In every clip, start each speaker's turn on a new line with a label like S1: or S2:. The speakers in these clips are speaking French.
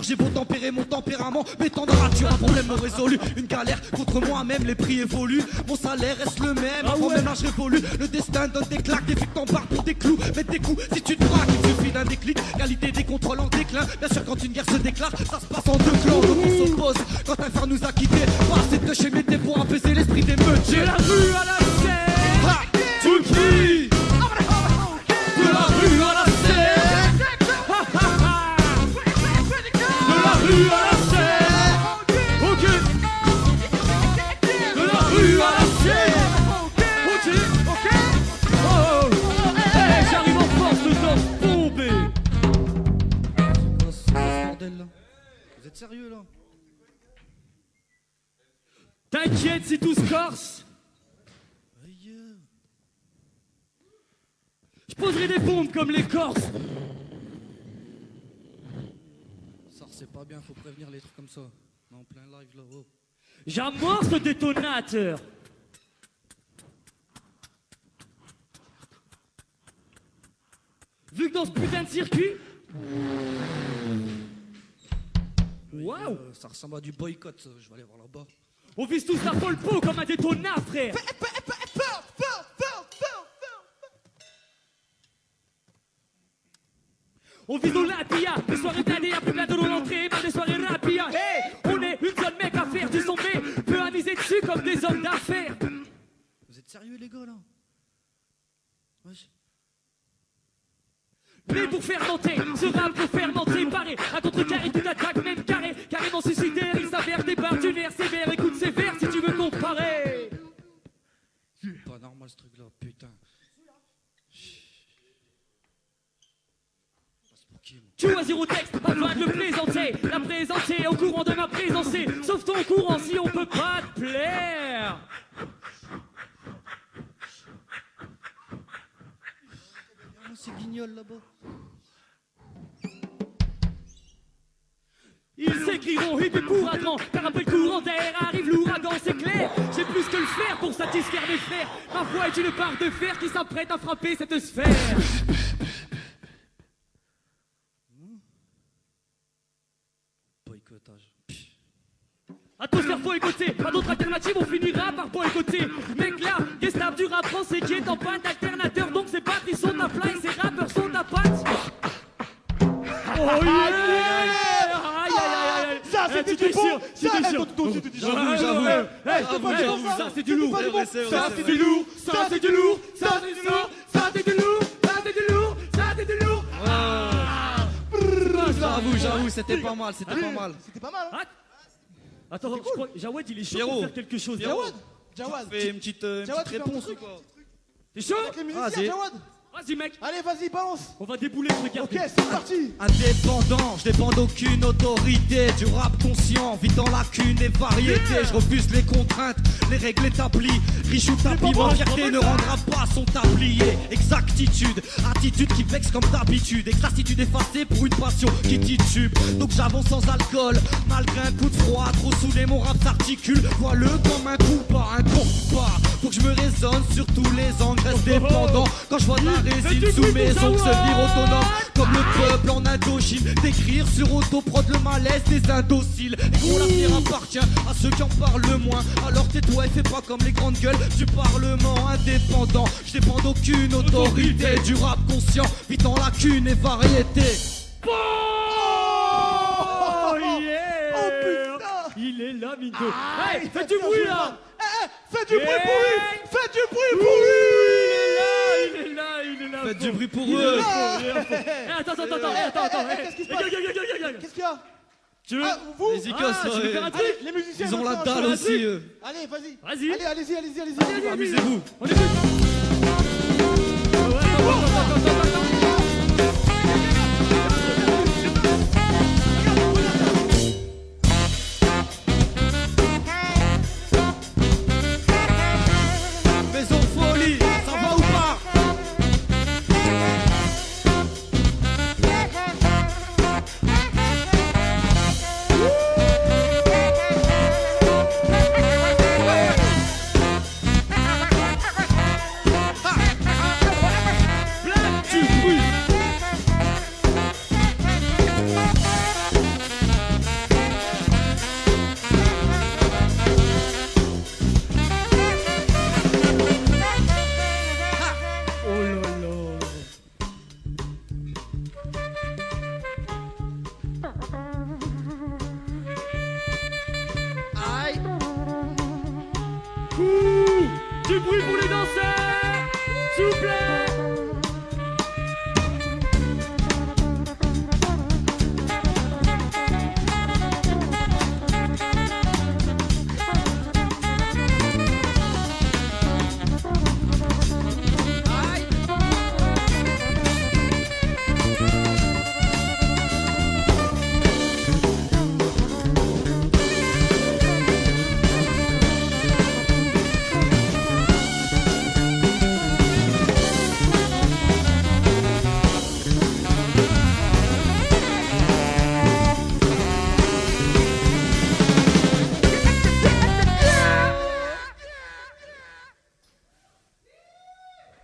S1: J'ai beau tempérer mon tempérament, mais tant de rature, un problème non résolu. Une galère contre moi-même, les prix évoluent. Mon salaire reste le même, avant même âge révolu. Le destin donne des claques, des flics t'embarquent pour des clous. Mets tes coups si tu te braques, il suffit d'un déclic. Qualité des contrôles en déclin. Bien sûr, quand une guerre se déclare, ça se passe en deux clans. Donc on s'oppose quand un fer nous a quittés. Pas assez de chez mes pour apaiser l'esprit des meutes.
S2: De la rue à la scène,
S1: tu cries. De la rue à la scène,
S2: rue à la scène, ok. De la rue à la scène, ok, ok. Oh, hey, j'arrive en force de danse bombée.
S1: C'est quoi ce bordel là? Vous êtes sérieux là?
S2: T'inquiète si tout se corse. Je poserai des bombes comme les Corses.
S1: C'est pas bien, faut prévenir les trucs comme ça. On est en plein live là. Oh.
S2: J'amorce le détonateur. Vu que dans ce putain de circuit. Waouh,
S1: ça ressemble à du boycott, ça. Je vais aller voir là-bas.
S2: On vise tous la Pol Pot comme un détonateur, frère. On vise l'Olympia, les soirées d'année, plus bientôt de l'entrée, mais des soirées rapia. Hey, on est une seule mec à faire du son B, peut amuser dessus comme des hommes d'affaires.
S1: Vous êtes sérieux les gars là? Wesh.
S2: Mais pour faire monter, ce rap pour faire monter, pareil, à contre-carré, tout attaque, même carré, carrément suicidaire, il s'avère des barres du nerf sévère, écoute ces vers si tu veux comparer.
S1: Pas normal ce truc là, putain.
S2: Tu vois zéro texte, afin de le plaisanter, la présenter au courant de ma présence, sauf ton courant si on peut pas te plaire.
S1: C'est Guignol là-bas.
S2: Ils s'écrieront et des bourragans, car après le courant d'air arrive l'ouragan, c'est clair. J'ai plus que le faire pour satisfaire mes frères. Ma voix est une barre de fer qui s'apprête à frapper cette sphère.
S1: Boycottage.
S2: Atmosphère boycottée, pas d'autre alternative, on finira par boycotter. Mec là, Gestapo du rap français qui est en panne d'alternateur, donc ses batteries ils sont à plat et ses rappeurs sont à patte. Oh yeah! Aïe aïe aïe!
S3: Ça c'était du bon!
S1: J'avoue.
S2: Ça c'est du lourd!
S1: Ça c'est du lourd!
S2: Ça c'est du lourd! Ça c'est du lourd! Ça c'est du lourd! Ça c'est du lourd! Ça c'est du lourd!
S1: J'avoue, c'était pas mal, c'était pas mal.
S3: C'était pas mal, hein?
S2: Attends, je crois que Jawad il est chaud
S1: Pierrot.
S2: pour faire quelque chose.
S3: Jawad,
S1: Fais une petite réponse ou quoi?
S2: T'es chaud?
S3: avec les musiciens, Jawad.
S2: Vas-y mec,
S3: Allez, vas-y, balance.
S2: on va débouler ce
S3: Ok,
S2: quartier.
S3: c'est parti.
S1: Indépendant, je dépends d'aucune autorité. Du rap conscient, vite en lacune et variété. Je refuse les contraintes, les règles établies. Riche ou tapis, ma fierté ne rendra pas son tablier. Exactitude, attitude qui vexe comme d'habitude. Exactitude effacée pour une passion qui titube. Donc j'avance sans alcool, malgré un coup de froid. Trop saoulé, mon rap s'articule. Vois-le comme un compas, un compas. Faut que je me raisonne sur tous les angles. Reste dépendant quand je vois de la résine sous mes ongles se vire autonome comme le peuple en Indochine. D'écrire sur autoprod le malaise des indociles. Et gros l'avenir appartient à ceux qui en parlent le moins. Alors tais-toi et fais pas comme les grandes gueules du parlement. Indépendant, je dépends d'aucune autorité. Du rap conscient, vite en lacune et variété.
S2: Oh yeah!
S3: Oh putain!
S2: Il est là, Minto. Hey, faites du bruit là!
S3: Faites du bruit pour lui! Faites du bruit pour lui!
S2: Il est là!
S1: Faites du bruit pour
S2: Il est
S1: eux.
S2: là, attends.
S3: Qu'est-ce qui se passe? Qu'est-ce qu'il y a?
S2: Tu veux?
S3: Ah, vous?
S1: Les icos,
S2: tu veux faire un truc?
S3: Allez, les musiciens.
S1: Ils ont la
S3: maintenant,
S1: dalle
S3: allez,
S1: aussi eux.
S3: Allez, vas-y.
S2: Vas-y.
S3: Allez, allez-y.
S1: Amusez-vous.
S2: On écoute. Attends.
S1: Maison folie, ça va ou pas?
S2: Ouh, du bruit pour les danseurs, s'il vous plaît.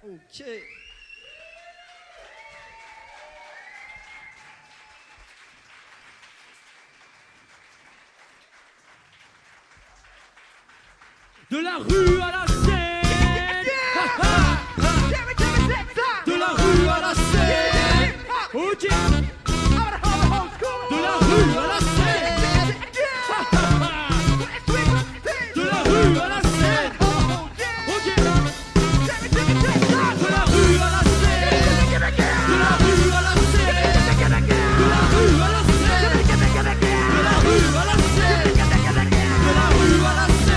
S1: Ok.
S2: De la rue à la scène.
S1: De la rue à la scène.
S2: Ok.
S1: De la rue à la scène. De la rue à la scène.
S2: Ok.
S1: De la rue à la scène. De la rue à la scène. De la rue à la scène. De la rue à la scène. De la rue à la scène. De la rue à la scène. De la rue à la scène. De la rue à la scène.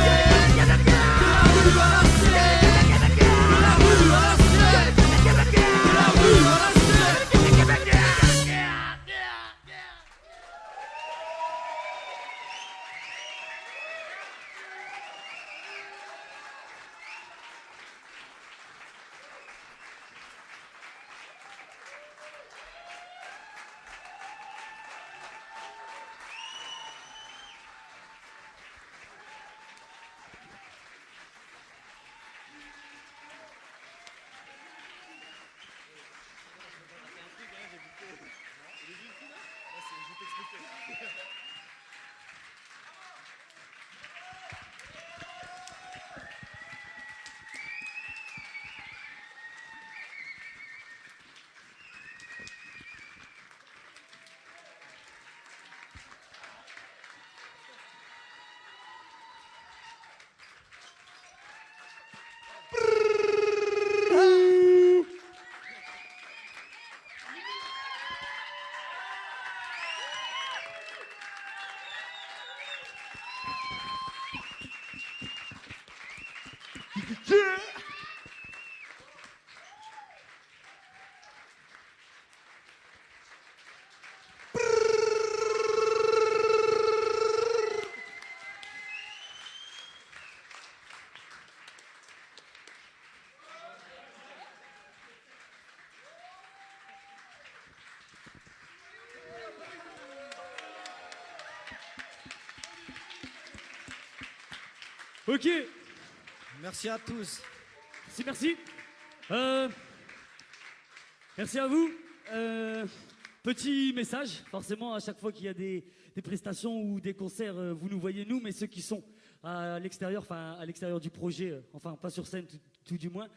S2: Ok.
S1: Merci à tous.
S2: Merci. Merci à vous. Petit message, forcément, à chaque fois qu'il y a des prestations ou des concerts, vous nous voyez nous, mais ceux qui sont à l'extérieur, enfin à l'extérieur du projet, enfin pas sur scène tout du moins,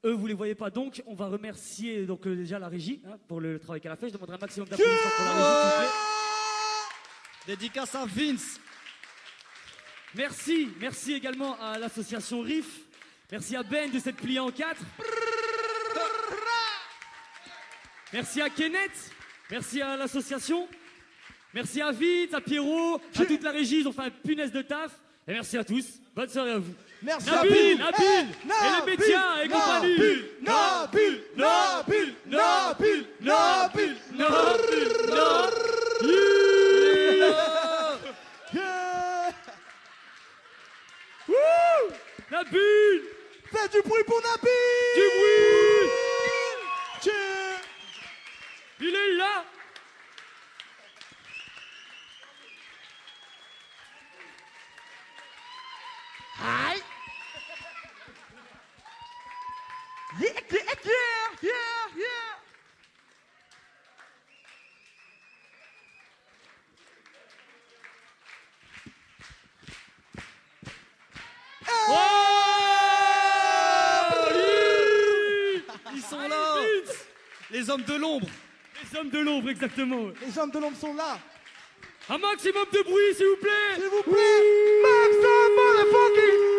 S2: eux vous les voyez pas. Donc on va remercier donc déjà la régie pour le travail qu'elle a fait. Je demanderai un maximum d'applaudissements pour la régie, s'il vous plaît.
S1: Dédicace à Vince.
S2: Merci également à l'association RIF. Merci à Ben de s'être plié en 4. Merci à Kenneth. Merci à l'association. Merci à Vite, à Pierrot, à toute la régie. Ils ont fait un punaise de taf. Et merci à tous. Bonne soirée à vous.
S3: Merci
S2: Nabil,
S3: Nabil.
S2: Nabil, et les médias et compagnie.
S3: Nabil.
S2: Nabil.
S3: Fais du bruit pour Nabil.
S2: Du bruit.
S3: Tiens.
S2: Il est là.
S3: Aïe. Yeah.
S2: Oh,
S1: Ils sont là. Les hommes de l'ombre.
S2: les hommes de l'ombre, exactement.
S3: Les hommes de l'ombre sont là.
S2: Un maximum de bruit, s'il vous plaît.
S3: S'il vous plaît. Max the motherfucking